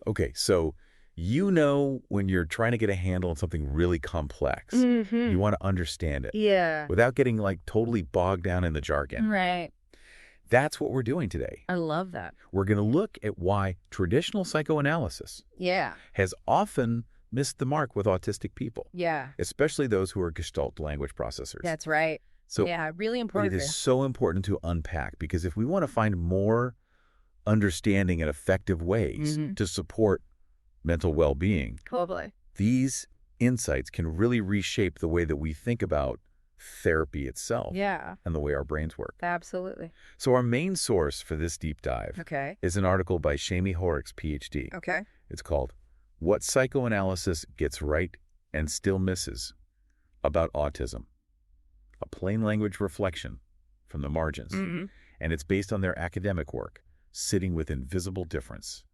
Okay, so when you're trying to get a handle on something really complex, you want to understand it Yeah. without getting like totally bogged down in the jargon. Right. That's what we're doing today. I love that. We're going to look at why traditional psychoanalysis Yeah. has often missed the mark with autistic people, Yeah. especially those who are gestalt language processors. That's right. So yeah, really important. it is so important to unpack, because if we want to find more understanding and effective ways to support mental well-being, Totally. these insights can really reshape the way that we think about therapy itself Yeah. and the way our brains work. Absolutely. So our main source for this deep dive Okay. is an article by Jaime Hoerricks, PhD. Okay. It's called What Psychoanalysis Gets Right and Still Misses About Autism, a plain language reflection from the margins. And it's based on their academic work, Sitting with Invisible Difference,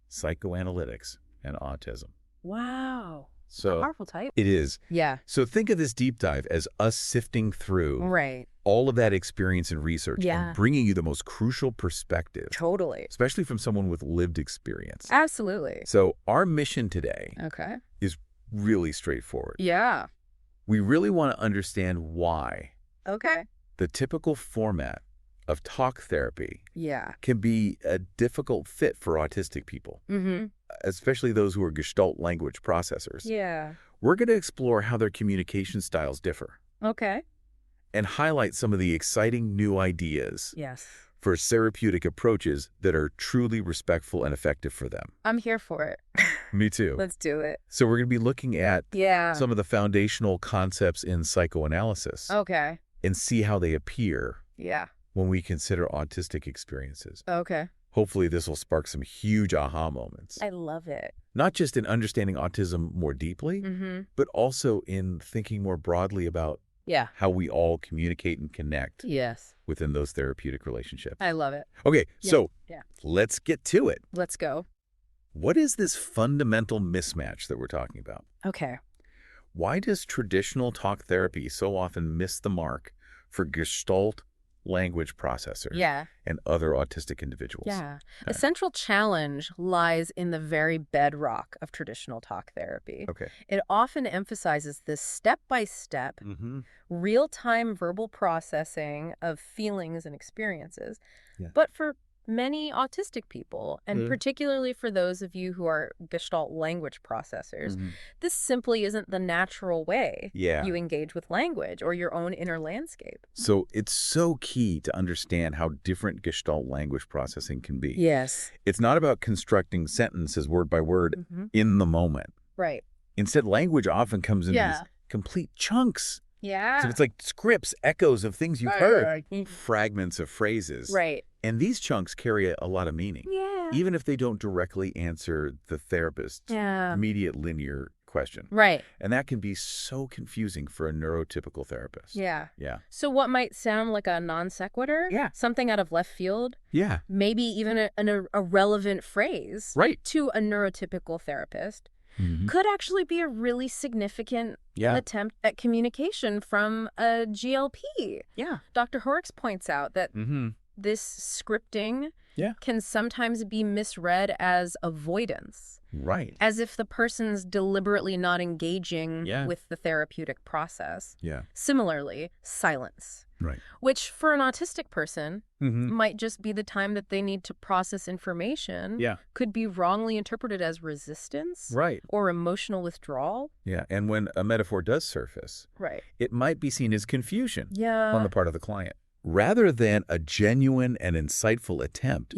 Psychoanalytics and Autism. Wow. So Powerful type. it is. Yeah. So think of this deep dive as us sifting through Right. all of that experience and research Yeah. and bringing you the most crucial perspective, Totally. especially from someone with lived experience. Absolutely. So our mission today Okay. is really straightforward. Yeah. We really want to understand why Okay. the typical format of talk therapy Yeah. can be a difficult fit for autistic people, especially those who are gestalt language processors. Yeah. We're going to explore how their communication styles differ Okay. and highlight some of the exciting new ideas Yes. for therapeutic approaches that are truly respectful and effective for them. I'm here for it. Me too. Let's do it. So we're going to be looking at Yeah. some of the foundational concepts in psychoanalysis Okay. and see how they appear Yeah. when we consider autistic experiences. Okay. Hopefully this will spark some huge aha moments, I love it. not just in understanding autism more deeply, but also in thinking more broadly about Yeah. how we all communicate and connect Yes. within those therapeutic relationships. I love it. Okay, Yeah. so Yeah. let's get to it. Let's go. What is this fundamental mismatch that we're talking about? Okay. Why does traditional talk therapy so often miss the mark for gestalt language processors Yeah. and other autistic individuals? Yeah. A central challenge lies in the very bedrock of traditional talk therapy. Okay. It often emphasizes this step-by-step, real-time verbal processing of feelings and experiences. Yeah. But for many autistic people, and particularly for those of you who are gestalt language processors, this simply isn't the natural way you engage with language or your own inner landscape. So it's so key to understand how different gestalt language processing can be. Yes. It's not about constructing sentences word by word in the moment. Right. Instead, language often comes in Yeah. these complete chunks. Yeah. So it's like scripts, echoes of things you've heard, fragments of phrases. Right. And these chunks carry a lot of meaning, Yeah. even if they don't directly answer the therapist's Yeah. immediate linear question. Right. And that can be so confusing for a neurotypical therapist. Yeah. Yeah. So what might sound like a non sequitur, Yeah. something out of left field, Yeah. maybe even a relevant phrase Right. to a neurotypical therapist, could actually be a really significant attempt at communication from a GLP. Yeah. Dr. Hoerricks points out that this scripting can sometimes be misread as avoidance. Right. As if the person's deliberately not engaging with the therapeutic process. Yeah. Similarly, silence. Right. Which for an autistic person might just be the time that they need to process information. Yeah. Could be wrongly interpreted as resistance. Right. Or emotional withdrawal. Yeah. And when a metaphor does surface, Right. it might be seen as confusion Yeah. on the part of the client, rather than a genuine and insightful attempt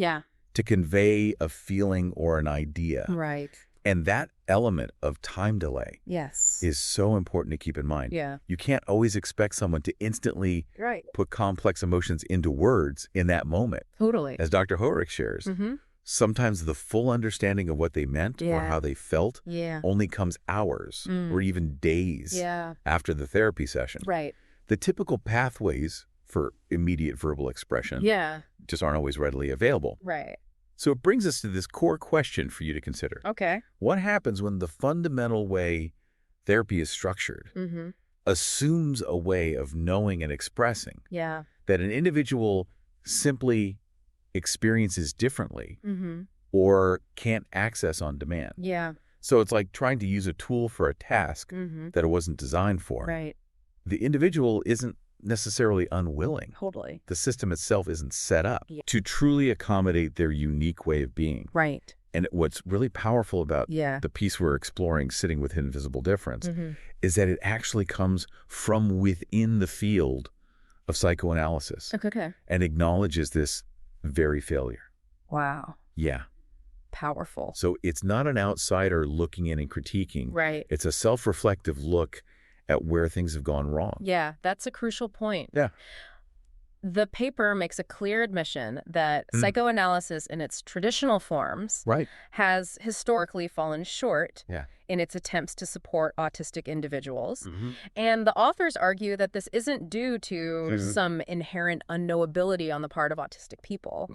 to convey a feeling or an idea. Right. And that element of time delay is so important to keep in mind. Yeah. You can't always expect someone to instantly Right. put complex emotions into words in that moment. Totally. As Dr. Hoerricks shares, sometimes the full understanding of what they meant or how they felt only comes hours or even days after the therapy session. Right. The typical pathways for immediate verbal expression just aren't always readily available. Right. So it brings us to this core question for you to consider. Okay. What happens when the fundamental way therapy is structured assumes a way of knowing and expressing that an individual simply experiences differently or can't access on demand. Yeah. So it's like trying to use a tool for a task that it wasn't designed for. Right. The individual isn't necessarily unwilling. Totally. The system itself isn't set up to truly accommodate their unique way of being. Right. And what's really powerful about the piece we're exploring, Sitting with Invisible Difference, is that it actually comes from within the field of psychoanalysis and acknowledges this very failure. Wow. Yeah. Powerful. So it's not an outsider looking in and critiquing. Right. It's a self-reflective look at where things have gone wrong. Yeah, that's a crucial point. Yeah. The paper makes a clear admission that psychoanalysis in its traditional forms has historically fallen short in its attempts to support autistic individuals. And the authors argue that this isn't due to some inherent unknowability on the part of autistic people,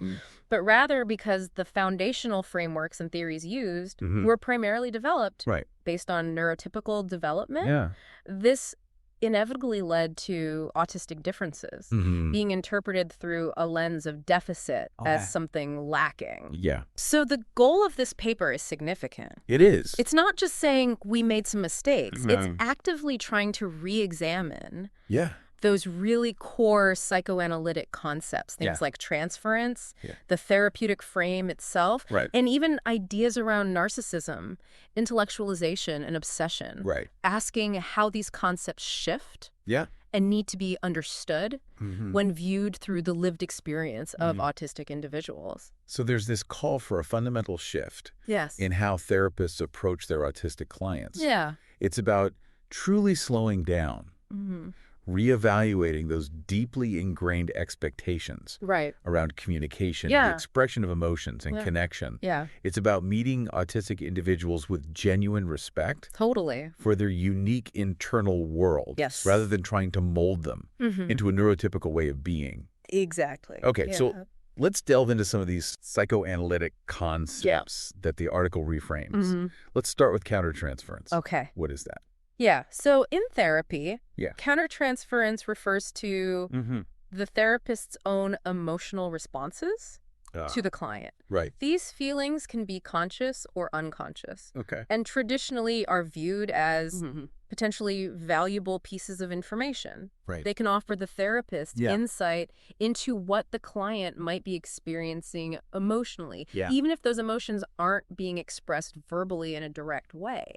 but rather because the foundational frameworks and theories used were primarily developed based on neurotypical development. This inevitably led to autistic differences being interpreted through a lens of deficit as something lacking. Yeah. So the goal of this paper is significant. It is. It's not just saying we made some mistakes. It's actively trying to re-examine those really core psychoanalytic concepts, things like transference, the therapeutic frame itself, and even ideas around narcissism, intellectualization, and obsession, asking how these concepts shift and need to be understood when viewed through the lived experience of autistic individuals. So there's this call for a fundamental shift in how therapists approach their autistic clients. It's about truly slowing down, reevaluating those deeply ingrained expectations around communication, the expression of emotions and connection. It's about meeting autistic individuals with genuine respect for their unique internal world rather than trying to mold them into a neurotypical way of being. Exactly. Okay, so let's delve into some of these psychoanalytic concepts that the article reframes. Let's start with countertransference. Okay. What is that? Yeah. So in therapy, countertransference refers to the therapist's own emotional responses to the client. These feelings can be conscious or unconscious. And traditionally are viewed as potentially valuable pieces of information. They can offer the therapist insight into what the client might be experiencing emotionally, even if those emotions aren't being expressed verbally in a direct way.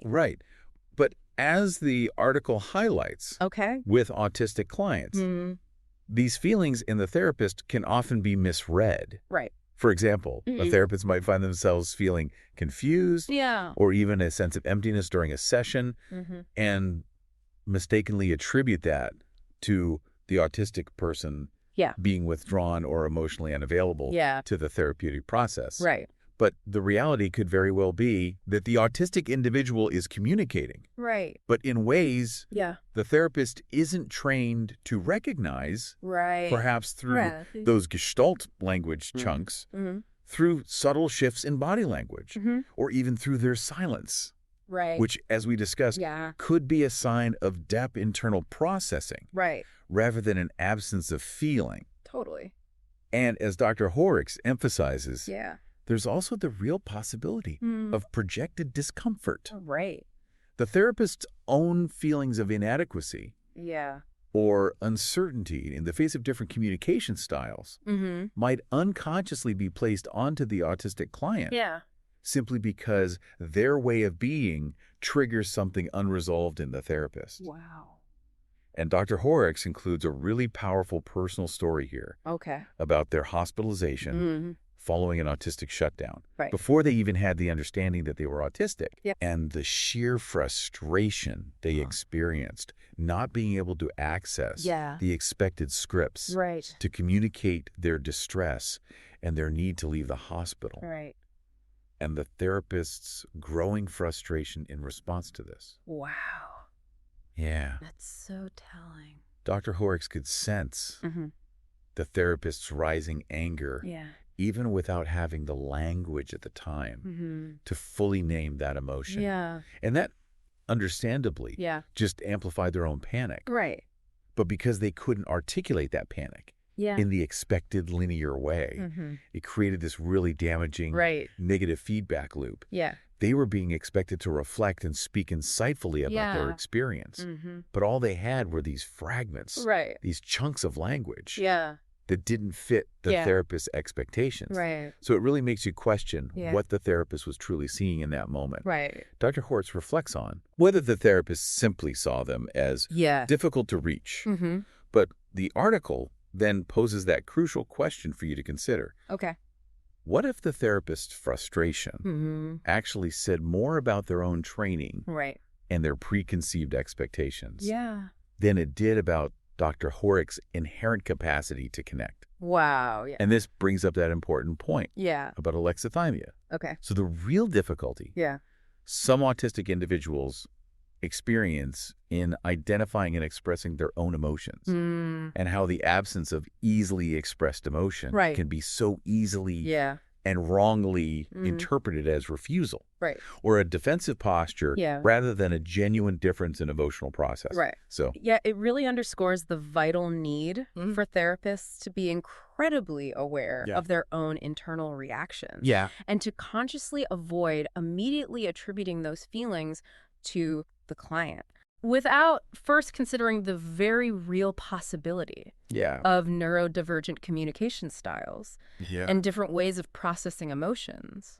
But as the article highlights, with autistic clients, these feelings in the therapist can often be misread. For example, a therapist might find themselves feeling confused or even a sense of emptiness during a session and mistakenly attribute that to the autistic person being withdrawn or emotionally unavailable to the therapeutic process. But the reality could very well be that the autistic individual is communicating. But in ways the therapist isn't trained to recognize, perhaps through those gestalt language chunks, through subtle shifts in body language, or even through their silence, which, as we discussed, could be a sign of depth internal processing rather than an absence of feeling. And as Dr. Hoerricks emphasizes, there's also the real possibility of projected discomfort. The therapist's own feelings of inadequacy or uncertainty in the face of different communication styles might unconsciously be placed onto the autistic client simply because their way of being triggers something unresolved in the therapist. And Dr. Hoerricks includes a really powerful personal story here about their hospitalization following an autistic shutdown, before they even had the understanding that they were autistic, and the sheer frustration they experienced not being able to access the expected scripts to communicate their distress and their need to leave the hospital, and the therapist's growing frustration in response to this. That's so telling. Dr. Hoerricks could sense the therapist's rising anger even without having the language at the time to fully name that emotion. And that, understandably, just amplified their own panic. But because they couldn't articulate that panic, in the expected linear way. It created this really damaging negative feedback loop. They were being expected to reflect and speak insightfully about their experience. But all they had were these fragments, these chunks of language that didn't fit the therapist's expectations. So it really makes you question what the therapist was truly seeing in that moment. Dr. Hoerricks reflects on whether the therapist simply saw them as difficult to reach. But the article then poses that crucial question for you to consider. What if the therapist's frustration actually said more about their own training and their preconceived expectations than it did about Dr. Hoerricks' inherent capacity to connect? And this brings up that important point about alexithymia. So the real difficulty some autistic individuals experience in identifying and expressing their own emotions and how the absence of easily expressed emotion can be so easily and wrongly interpreted as refusal or a defensive posture rather than a genuine difference in emotional process. So it really underscores the vital need for therapists to be incredibly aware of their own internal reactions and to consciously avoid immediately attributing those feelings to the client without first considering the very real possibility of neurodivergent communication styles and different ways of processing emotions.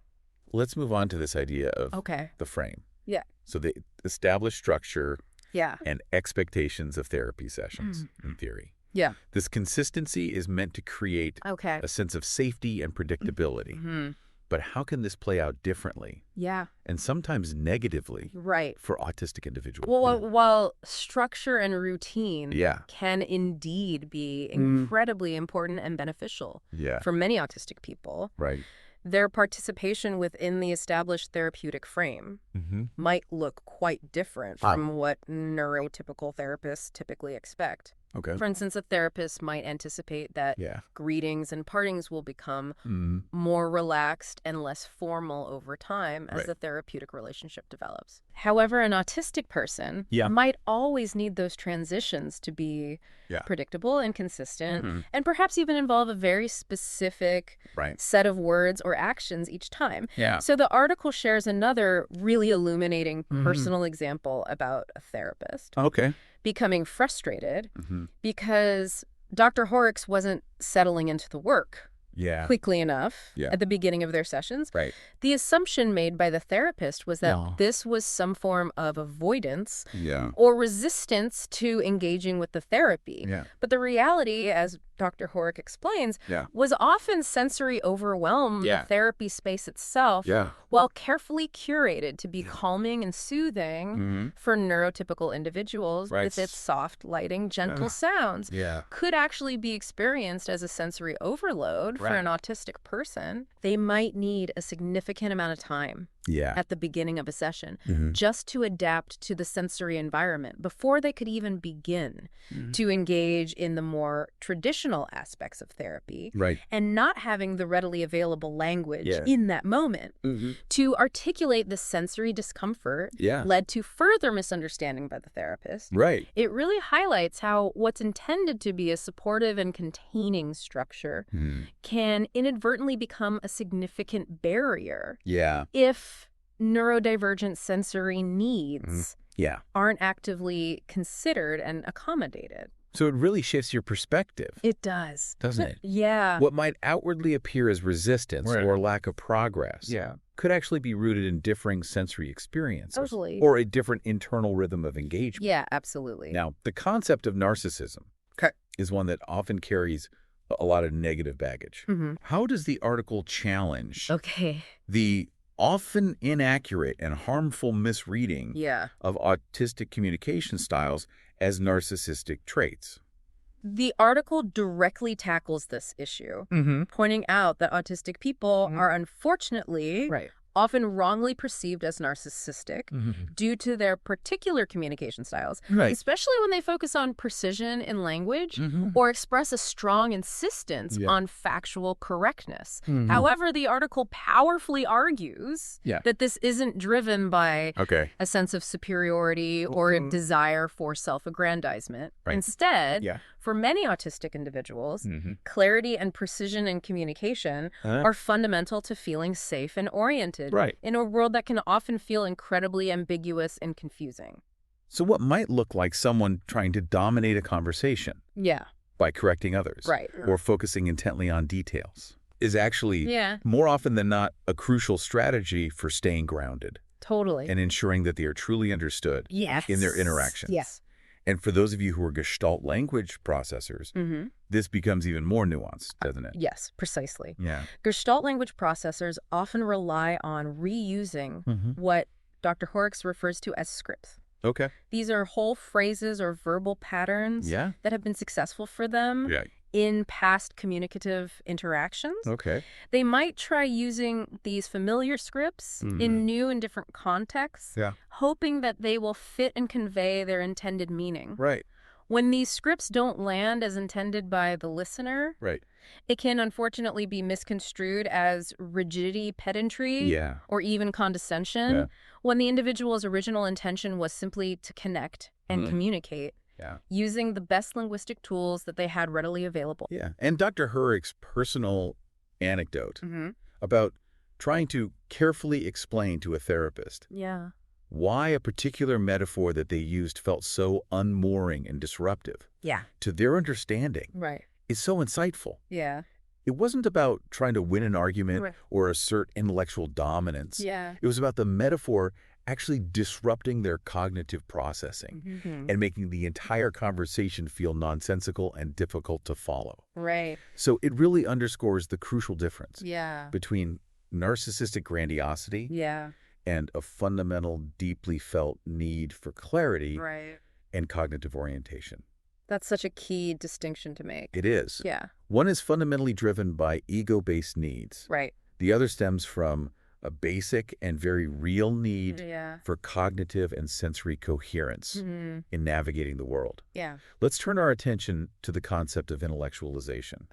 Let's move on to this idea of the frame. So the established structure and expectations of therapy sessions in theory. This consistency is meant to create a sense of safety and predictability. But how can this play out differently? And sometimes negatively for autistic individuals? Well, while structure and routine can indeed be incredibly important and beneficial for many autistic people, their participation within the established therapeutic frame might look quite different from what neurotypical therapists typically expect. For instance, a therapist might anticipate that greetings and partings will become more relaxed and less formal over time as the therapeutic relationship develops. However, an autistic person might always need those transitions to be predictable and consistent and perhaps even involve a very specific set of words or actions each time. So the article shares another really illuminating personal example about a therapist becoming frustrated because Dr. Hoerricks wasn't settling into the work quickly enough at the beginning of their sessions. The assumption made by the therapist was that this was some form of avoidance or resistance to engaging with the therapy. But the reality, as Dr. Hoerricks explains, was often sensory overwhelm the therapy space itself while carefully curated to be calming and soothing for neurotypical individuals with its soft lighting, gentle sounds could actually be experienced as a sensory overload for an autistic person. They might need a significant amount of time at the beginning of a session just to adapt to the sensory environment before they could even begin to engage in the more traditional aspects of therapy and not having the readily available language in that moment to articulate the sensory discomfort led to further misunderstanding by the therapist. It really highlights how what's intended to be a supportive and containing structure can inadvertently become a significant barrier if neurodivergent sensory needs aren't actively considered and accommodated. So it really shifts your perspective. It does. Doesn't it? What might outwardly appear as resistance or lack of progress could actually be rooted in differing sensory experiences or a different internal rhythm of engagement. Absolutely. Now, the concept of narcissism is one that often carries a lot of negative baggage. How does the article challenge the often inaccurate and harmful misreading of autistic communication styles as narcissistic traits? The article directly tackles this issue, pointing out that autistic people are unfortunately often wrongly perceived as narcissistic due to their particular communication styles, especially when they focus on precision in language or express a strong insistence on factual correctness. However, the article powerfully argues that this isn't driven by a sense of superiority or a desire for self-aggrandizement. Instead, for many autistic individuals, clarity and precision in communication are fundamental to feeling safe and oriented in a world that can often feel incredibly ambiguous and confusing. So what might look like someone trying to dominate a conversation by correcting others or focusing intently on details is actually, more often than not, a crucial strategy for staying grounded. Totally. And ensuring that they are truly understood in their interactions. And for those of you who are gestalt language processors, this becomes even more nuanced, doesn't it? Yes, precisely. Gestalt language processors often rely on reusing what Dr. Hoerricks refers to as scripts. These are whole phrases or verbal patterns that have been successful for them in past communicative interactions. They might try using these familiar scripts in new and different contexts, hoping that they will fit and convey their intended meaning. When these scripts don't land as intended by the listener, it can unfortunately be misconstrued as rigidity, pedantry, or even condescension, when the individual's original intention was simply to connect and communicate. Using the best linguistic tools that they had readily available. And Dr. Hoerricks' personal anecdote about trying to carefully explain to a therapist why a particular metaphor that they used felt so unmooring and disruptive to their understanding is so insightful. It wasn't about trying to win an argument or assert intellectual dominance. It was about the metaphor actually disrupting their cognitive processing and making the entire conversation feel nonsensical and difficult to follow. So it really underscores the crucial difference between narcissistic grandiosity and a fundamental, deeply felt need for clarity and cognitive orientation. That's such a key distinction to make. It is. One is fundamentally driven by ego-based needs. The other stems from a basic and very real need for cognitive and sensory coherence in navigating the world. Let's turn our attention to the concept of intellectualization.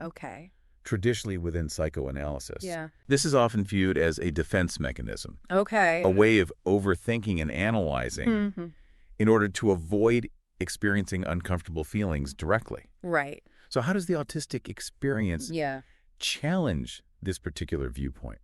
Traditionally within psychoanalysis, this is often viewed as a defense mechanism, a way of overthinking and analyzing in order to avoid experiencing uncomfortable feelings directly. So how does the autistic experience challenge this particular viewpoint?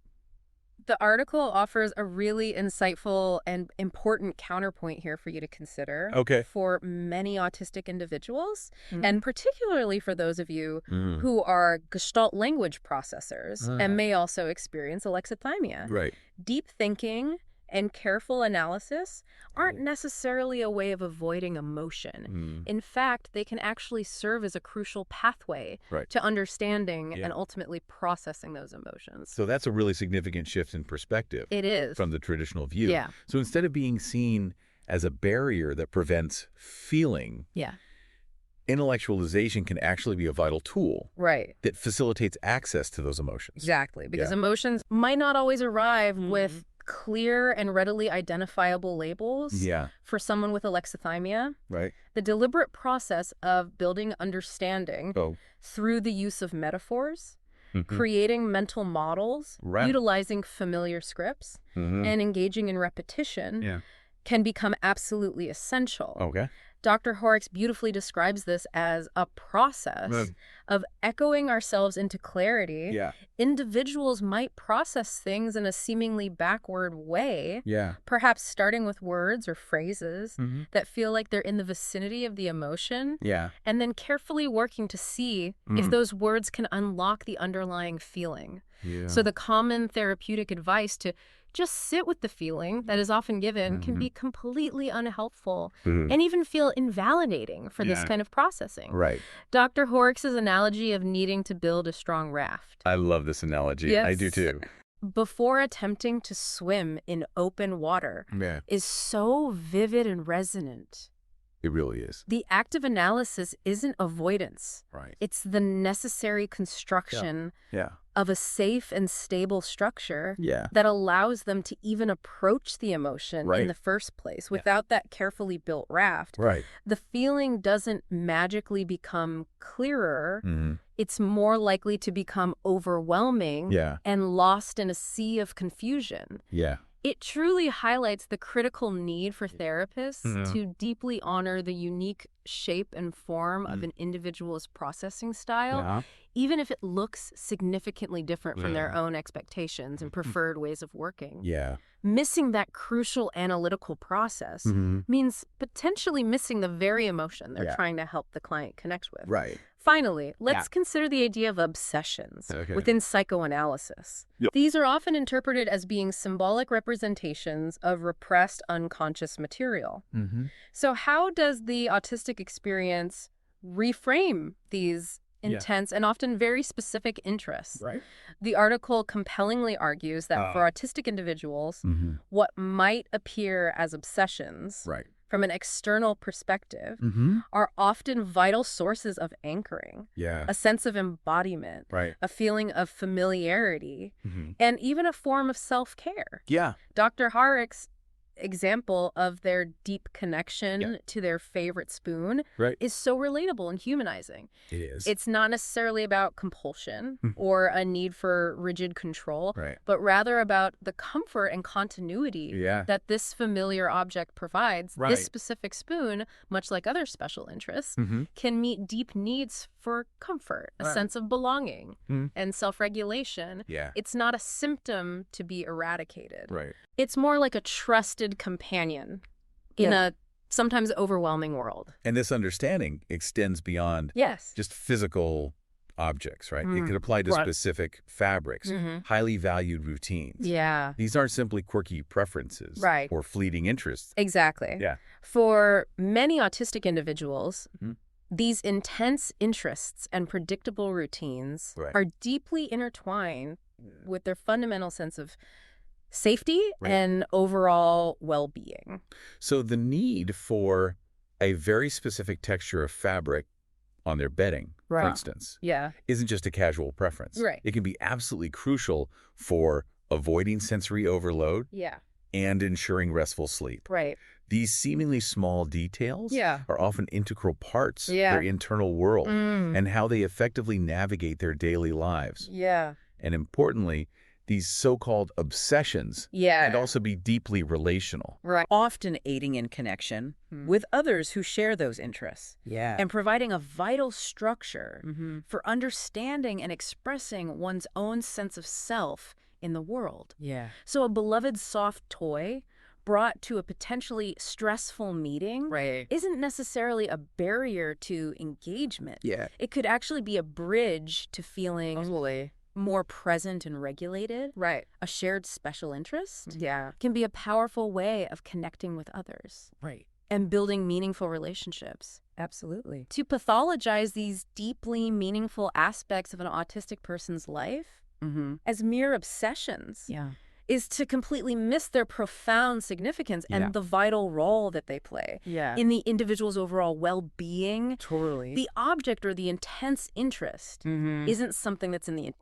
The article offers a really insightful and important counterpoint here for you to consider for many autistic individuals, and particularly for those of you who are gestalt language processors and may also experience alexithymia. Deep thinking and careful analysis aren't necessarily a way of avoiding emotion. In fact, they can actually serve as a crucial pathway to understanding and ultimately processing those emotions. So that's a really significant shift in perspective. It is. From the traditional view. So instead of being seen as a barrier that prevents feeling, intellectualization can actually be a vital tool that facilitates access to those emotions. Exactly, because emotions might not always arrive with clear and readily identifiable labels for someone with alexithymia. The deliberate process of building understanding through the use of metaphors, creating mental models, utilizing familiar scripts, and engaging in repetition can become absolutely essential. Dr. Hoerricks beautifully describes this as a process of echoing ourselves into clarity. Individuals might process things in a seemingly backward way, perhaps starting with words or phrases that feel like they're in the vicinity of the emotion, and then carefully working to see if those words can unlock the underlying feeling. So the common therapeutic advice to just sit with the feeling that is often given can be completely unhelpful and even feel invalidating for this kind of processing. Dr. Hoerricks' analogy of needing to build a strong raft. I love this analogy. I do too. Before attempting to swim in open water is so vivid and resonant. It really is. The active analysis isn't avoidance. Right. It's the necessary construction of a safe and stable structure that allows them to even approach the emotion in the first place. Without that carefully built raft, the feeling doesn't magically become clearer. It's more likely to become overwhelming and lost in a sea of confusion. It truly highlights the critical need for therapists to deeply honor the unique shape and form of an individual's processing style, even if it looks significantly different from their own expectations and preferred ways of working. Missing that crucial analytical process means potentially missing the very emotion they're trying to help the client connect with. Finally, let's consider the idea of obsessions within psychoanalysis. These are often interpreted as being symbolic representations of repressed unconscious material. So how does the autistic experience reframe these intense and often very specific interests? The article compellingly argues that for autistic individuals, what might appear as obsessions from an external perspective are often vital sources of anchoring, a sense of embodiment, a feeling of familiarity, and even a form of self-care. Dr. Hoerricks' example of their deep connection to their favorite spoon is so relatable and humanizing. It is. It's not necessarily about compulsion or a need for rigid control, but rather about the comfort and continuity that this familiar object provides. This specific spoon, much like other special interests, can meet deep needs for comfort, a sense of belonging, and self-regulation. It's not a symptom to be eradicated. It's more like a trusted companion in a sometimes overwhelming world. And this understanding extends beyond just physical objects, right? It could apply to specific fabrics, highly valued routines. These aren't simply quirky preferences or fleeting interests. Exactly. For many autistic individuals, these intense interests and predictable routines are deeply intertwined with their fundamental sense of safety and overall well-being. So the need for a very specific texture of fabric on their bedding, for instance, isn't just a casual preference. It can be absolutely crucial for avoiding sensory overload and ensuring restful sleep. These seemingly small details are often integral parts of their internal world and how they effectively navigate their daily lives. And importantly, these so-called obsessions can also be deeply relational. Often aiding in connection with others who share those interests. And providing a vital structure for understanding and expressing one's own sense of self in the world. So a beloved soft toy brought to a potentially stressful meeting isn't necessarily a barrier to engagement. It could actually be a bridge to feeling more present and regulated. A shared special interest can be a powerful way of connecting with others. And building meaningful relationships. Absolutely. To pathologize these deeply meaningful aspects of an autistic person's life as mere obsessions is to completely miss their profound significance and the vital role that they play in the individual's overall well-being. The object or the intense interest isn't something that's in the